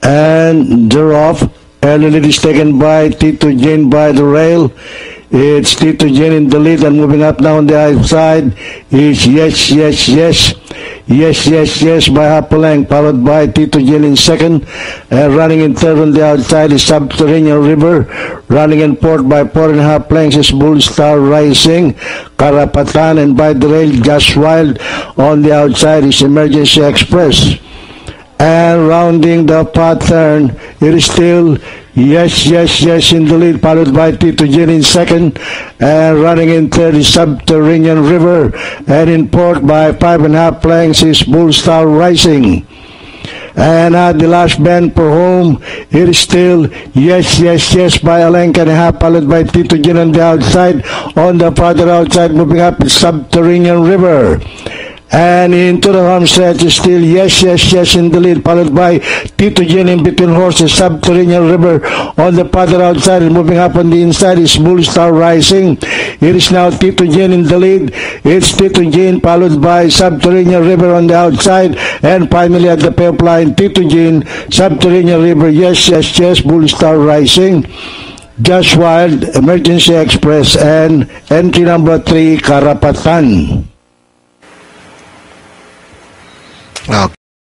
and they're off. Early lead is taken by Tito Jane by the rail. It's Tito Jane in the lead, and moving up now on the outside is Yes by Hapoleng, followed by Tito Jane in second. Running in third on the outside is Subterranean River. Running in fourth by 4.5 lengths is Bull Star Rising, Karapatan, and by the rail Just Wild. On the outside is Emergency Express. And rounding the pattern, it is still Yes in the lead, followed by Tito Jane in second. And running in third is Subterranean River. And in fourth by 5.5 lengths is Bull Star Rising. And at the last bend for home, it is still Yes by a length and a half, followed by Tito Jane on the outside. On the farther outside, moving up is Subterranean River. And into the home stretch is still Yes in the lead, followed by Tito Jane in between horses, Subterranean River. On the farther outside and moving up on the inside is Bull Star Rising. It is now Tito Jane in the lead. It's Tito Jane followed by Subterranean River on the outside. And finally at the payoff line, Tito Jane, Subterranean River, Yes, Bull Star Rising, Just Wild, Emergency Express, and entry number 3, Karapatan. Okay.